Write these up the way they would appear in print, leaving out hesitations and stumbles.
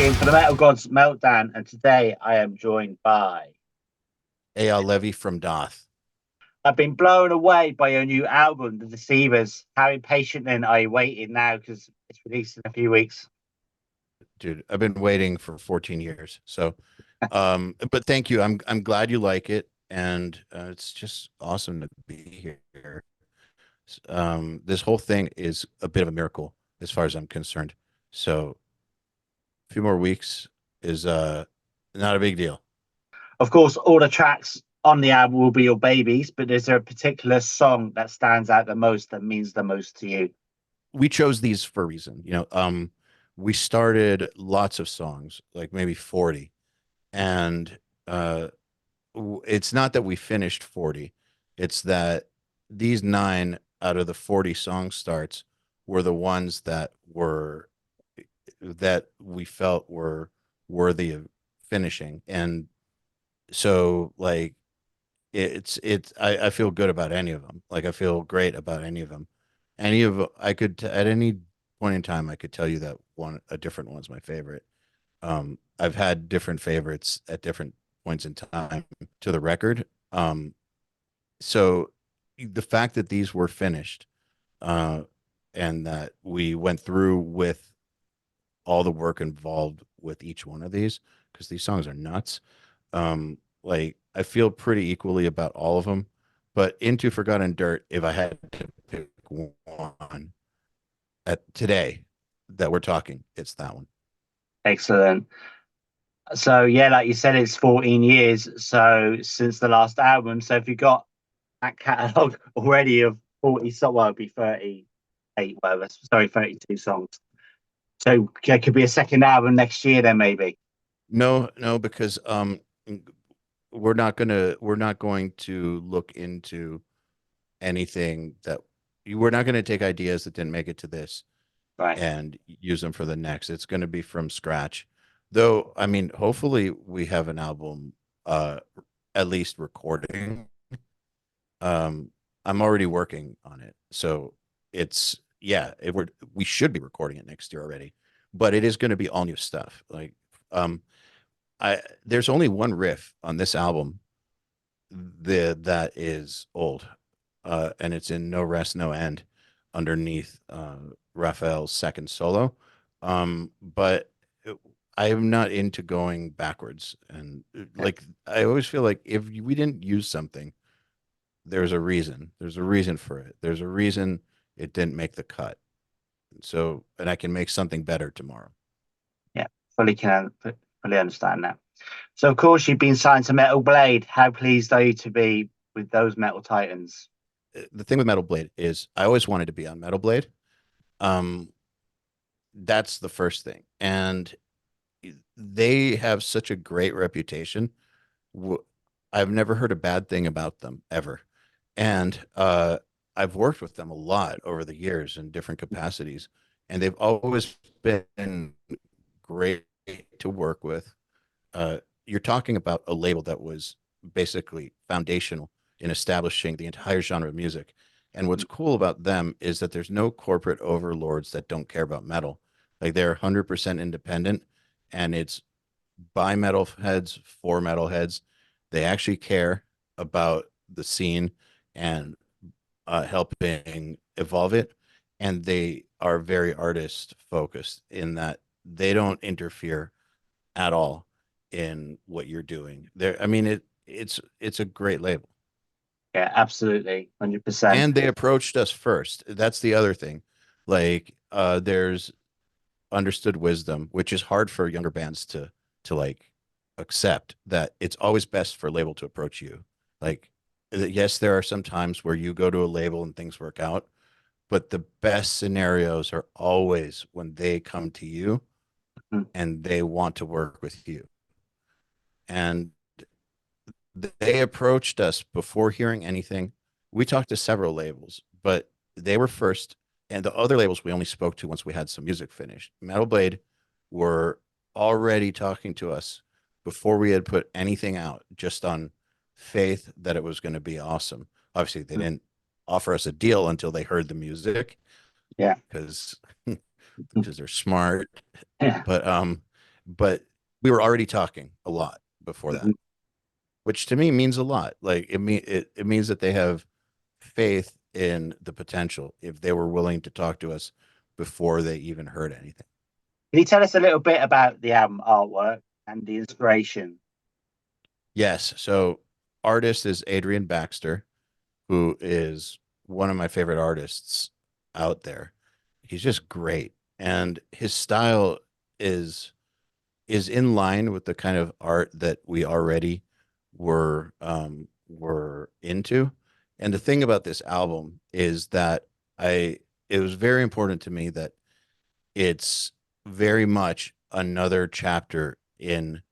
in for the Metal Gods Meltdown, and today I am joined by. Eyal Levy from DAATH. I've been blown away by your new album, The Deceivers. How impatient then are you waiting now because it's released in a few weeks? Dude, I've been waiting for 14 years. So, but thank you. I'm glad you like it, and it's just awesome to be here. This whole thing is a bit of a miracle as far as I'm concerned. So, a few more weeks is not a big deal. Of course, all the tracks on the album will be your babies, but is there a particular song that stands out the most, that means the most to you? We chose these for a reason. We started lots of songs, like maybe 40, and uh it's not that we finished 40, it's that these 9 out of the 40 song starts were the ones that we felt were worthy of finishing. And so, like, I feel good about any of them. Like, I feel great about any of them. I could at any point in time I could tell you that a different one's my favorite. I've had different favorites at different points in time to the record. So the fact that these were finished, uh, and that we went through with all the work involved with each one of these, because these songs are nuts. Like, I feel pretty equally about all of them. But Into Forgotten Dirt, if I had to pick one at today that we're talking, it's that one. Excellent. So, yeah, like you said, it's 14 years. So, since the last album. So, if you got that catalogue already of 40 songs, well, it'd be 38, whatever. Sorry, 32 songs. So, there could be a second album next year, then maybe. No, no, because we're not going to look into anything that we're not going to take ideas that didn't make it to this Right. and use them for the next. It's going to be from scratch. Though, I mean, hopefully we have an album, uh at least recording. I'm already working on it. So it's yeah, we should be recording it next year already. But it is going to be all new stuff. Like, um I there's only one riff on this album that is old, and it's in No Rest No End underneath Raphael's second solo. But I am not into going backwards, and like, I always feel like if we didn't use something, there's a reason. There's a reason for it. There's a reason it didn't make the cut. So, and I can make something better tomorrow. Yeah, fully understand that. So, of course, you've been signed to Metalblade. How pleased are you to be with those Metal Titans? The thing with Metalblade is I always wanted to be on Metalblade. Um, that's the first thing. And they have such a great reputation. W- I've never heard a bad thing about them ever. And I've worked with them a lot over the years in different capacities, and they've always been great to work with. You're talking about a label that was basically foundational in establishing the entire genre of music. And what's cool about them is that there's no corporate overlords that don't care about metal. Like, they're 100% independent, and it's by metal heads for metal heads. They actually care about the scene and helping evolve it. And they are very artist focused in that they don't interfere at all in what you're doing. There, I mean, it's a great label. Yeah, absolutely, 100%. And they approached us first. That's the other thing. Like, there's understood wisdom, which is hard for younger bands to like accept, that it's always best for a label to approach you. Like, yes, there are some times where you go to a label and things work out, but the best scenarios are always when they come to you Mhm. and they want to work with you. And they approached us before hearing anything. We talked to several labels, but they were first. And the other labels we only spoke to once we had some music finished. Metal Blade were already talking to us before we had put anything out, just on faith that it was going to be awesome. Obviously, they didn't offer us a deal until they heard the music, Yeah. because because they're smart. Yeah. But but we were already talking a lot before that, Mhm. which to me means a lot. Like it means that they have faith in the potential if they were willing to talk to us before they even heard anything. Can you tell us a little bit about the album artwork and the inspiration? Yes. So artist is Adrian Baxter, who is one of my favorite artists out there. He's just great. And his style is is in line with the kind of art that we already were into. And the thing about this album is that I it was very important to me that it's very much another chapter in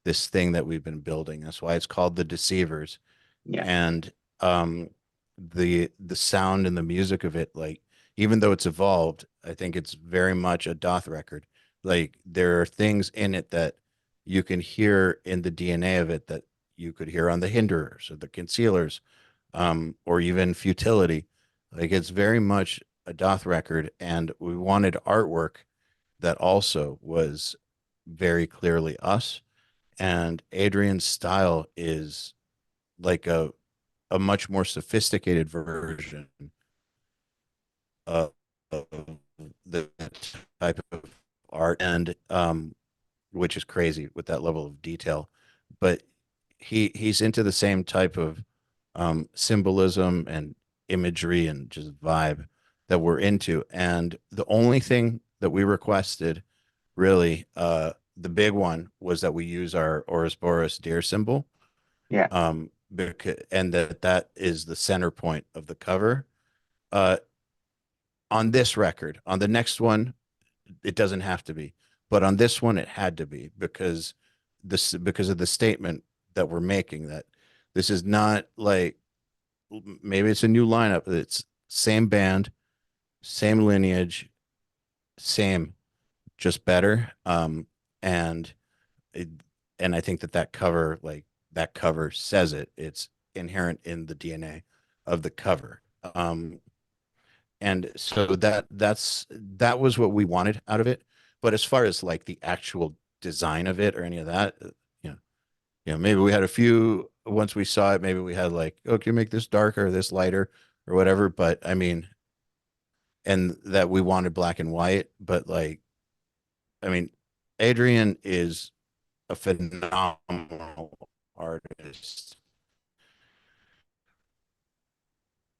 this thing that we've been building. That's why it's called the Deceivers. Yeah. And um the sound and the music of it, like even though it's evolved, I think it's very much a DAATH record. Like there are things in it that you can hear in the DNA of it that you could hear on the hinderers or the concealers, or even futility. Like it's very much a DAATH record, and we wanted artwork that also was very clearly us. And Adrian's style is like a much more sophisticated version of the type of art, and which is crazy with that level of detail. But he's into the same type of symbolism and imagery and just vibe that we're into. And the only thing that we requested, really, the big one was that we use our Ouroboros deer symbol, Yeah. because, and that is the center point of the cover. Uh, on this record, on the next one, it doesn't have to be, but on this one, it had to be because of the statement that we're making, that this is not like, maybe it's a new lineup. It's same band, same lineage, same, just better. And it, and I think that that cover says it. It's inherent in the DNA of the cover. And so that was what we wanted out of it. But as far as like the actual design of it or any of that, maybe we had a few once we saw it. Maybe we had like, oh, can you make this darker, this lighter, or whatever. But I mean, and that we wanted black and white. But like, I mean, Adrian is a phenomenal artist.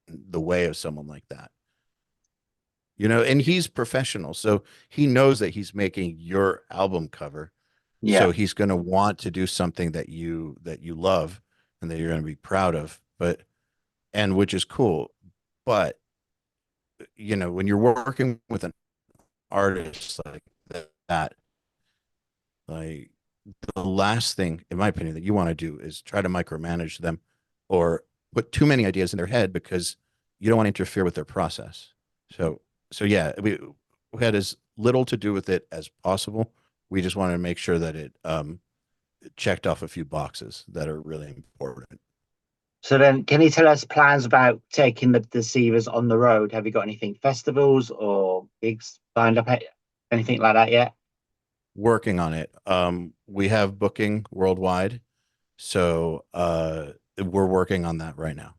The way of someone like that, and he's professional, so he knows that he's making your album cover. Yeah. So he's going to want to do something that you love and that you're going to be proud of, and which is cool. But when you're working with an artist like that, like the last thing, in my opinion, that you want to do is try to micromanage them or put too many ideas in their head, because you don't want to interfere with their process. So, so yeah, we had as little to do with it as possible. We just wanted to make sure that it checked off a few boxes that are really important. So then, can you tell us plans about taking the Deceivers on the road? Have you got anything, festivals or gigs lined up? Anything like that yet? Working on it. We have booking worldwide, so we're working on that right now.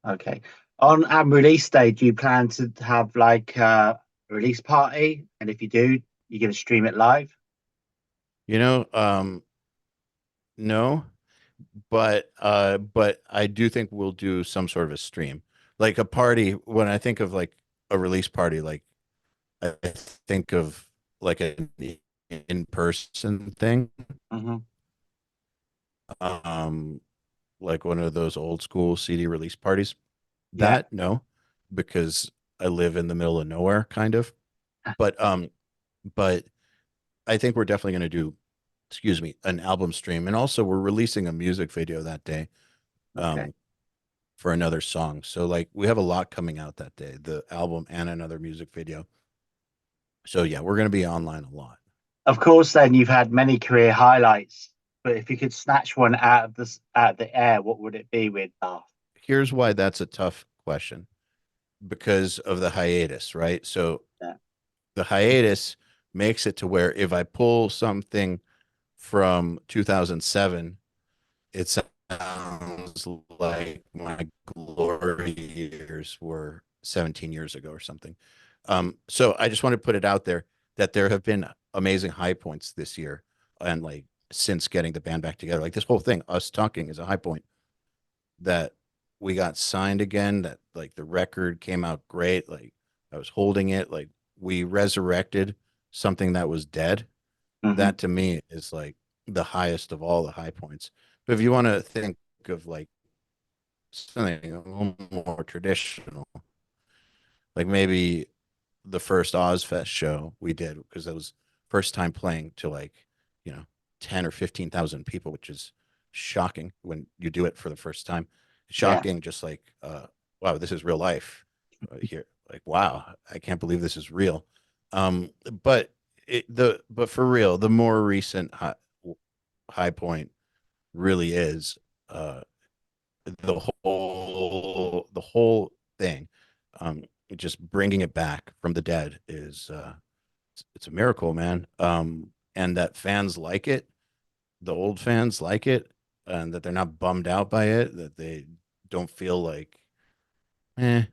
Okay. On release day, do you plan to have like a release party? And if you do, you're going to stream it live? You know, no, but I do think we'll do some sort of a stream, like a party. When I think of like a release party, like I think of like an in-person thing, Hmm. um, like one of those old school CD release parties. Yeah. That no, because I live in the middle of nowhere, kind of. But but I think we're definitely going to do, excuse me, an album stream, and also we're releasing a music video that day. Okay. Um, for another song. So like we have a lot coming out that day, the album and another music video. So yeah, we're going to be online a lot. Of course, then you've had many career highlights, but if you could snatch one out of the air, what would it be with Darth? Here's why that's a tough question, because of the hiatus, right? So Yeah. the hiatus makes it to where if I pull something from 2007, it sounds like my glory years were 17 years ago or something. So I just want to put it out there that there have been amazing high points this year, and like since getting the band back together, like this whole thing, us talking is a high point. That we got signed again, that like the record came out great, like I was holding it, like we resurrected something that was dead. Hmm. That to me is like the highest of all the high points. But if you want to think of like something a little more traditional, like maybe the first Ozfest show we did, because that was first time playing to like, you know, 10 or 15,000 people, which is shocking when you do it for the first time. Yeah. Shocking, just like, wow, this is real life here. Like, wow, I can't believe this is real. Um, but but for real, the more recent high point really is uh the whole thing. Um, just bringing it back from the dead is it's a miracle, man. And that fans like it, the old fans like it, and that they're not bummed out by it, that they don't feel like, eh,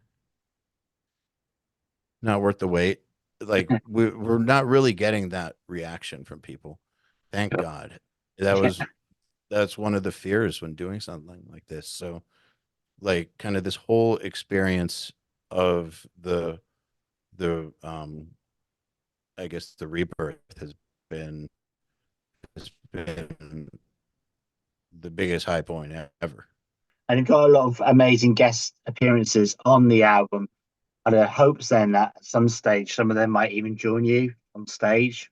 not worth the wait. Like we're not really getting that reaction from people. Thank God. That was that's one of the fears when doing something like this. So like kind of this whole experience of the I guess the rebirth has been the biggest high point ever. And you've got a lot of amazing guest appearances on the album. Are there hopes then that at some stage some of them might even join you on stage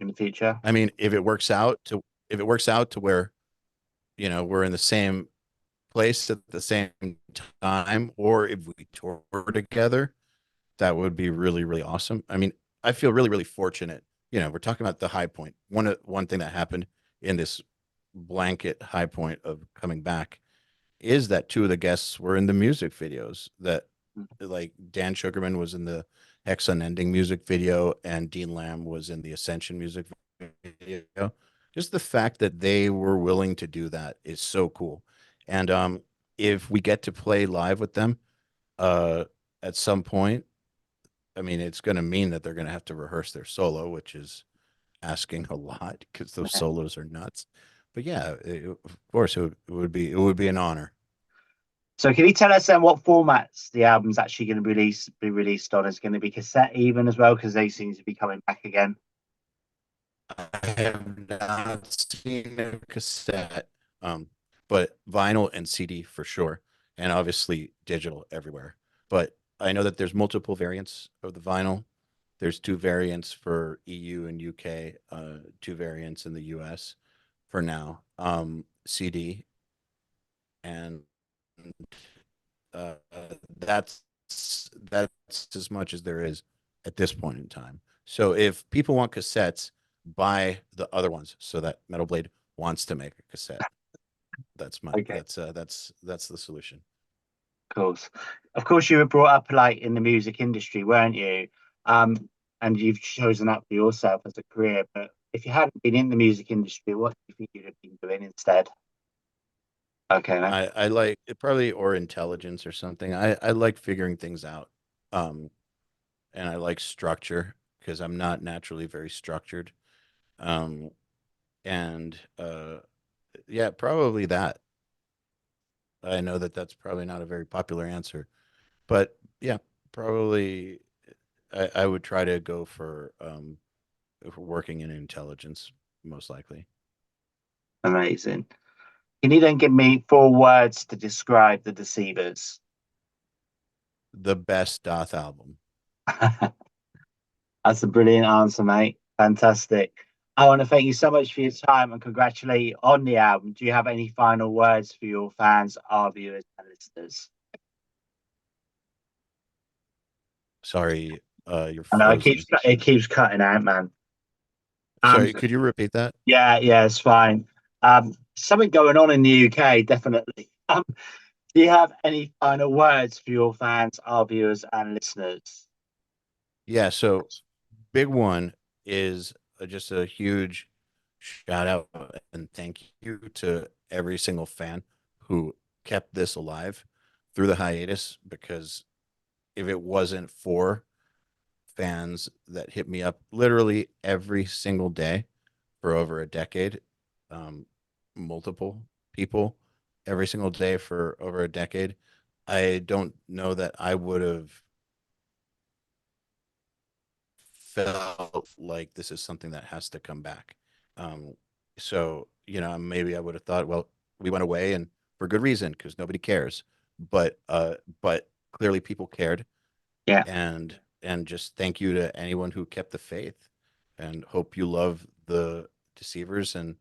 in the future? I mean, if it works out to where, you know, we're in the same place at the same time, or if we tour together, that would be really, really awesome. I mean, I feel really, really fortunate. You know, we're talking about the high point. One thing that happened in this blanket high point of coming back is that two of the guests were in the music videos. That like Dan Sugarman was in the Hex Unending music video, and Dean Lamb was in the Ascension music video. Just the fact that they were willing to do that is so cool. And if we get to play live with them uh, at some point, I mean, it's going to mean that they're going to have to rehearse their solo, which is asking a lot because those solos are nuts. But yeah, of course, it would be an honor. So can you tell us then what formats the album's actually going to be released on? Is it going to be cassette even as well? Because they seem to be coming back again. I have not seen a cassette, but vinyl and CD for sure, and obviously digital everywhere. But I know that there's multiple variants of the vinyl. There's two variants for EU and UK, two variants in the US for now. CD, and uh, that's that's as much as there is at this point in time. So if people want cassettes, buy the other ones so that Metal Blade wants to make a cassette. That's my Okay, that's the solution. of course, you were brought up like in the music industry, weren't you? Um, and you've chosen that for yourself as a career. But if you hadn't been in the music industry, what do you think you'd have been doing instead? Okay, man. I like it, probably, or intelligence or something. I like figuring things out. Um, and I like structure because I'm not naturally very structured. Um, and yeah, probably that. I know that that's probably not a very popular answer, but yeah, probably I would try to go for working in intelligence, most likely. Amazing. Can you then give me four words to describe the Deceivers? The best Doth album. That's a brilliant answer, mate. Fantastic. I want to thank you so much for your time and congratulate you on the album. Do you have any final words for your fans, our viewers, and listeners? Sorry, you're I know frozen. it keeps cutting out, man. Um, Sorry, could you repeat that? yeah, yeah, it's fine. Something going on in the UK, definitely. Do you have any final words for your fans, our viewers, and listeners? Yeah, so big one is just a huge shout out and thank you to every single fan who kept this alive through the hiatus, because if it wasn't for fans that hit me up literally every single day for over a decade, multiple people every single day for over a decade, I don't know that I would have felt like this is something that has to come back. So, maybe I would have thought, well, we went away and for good reason, because nobody cares. But clearly people cared. Yeah. And just thank you to anyone who kept the faith, and hope you love the Deceivers and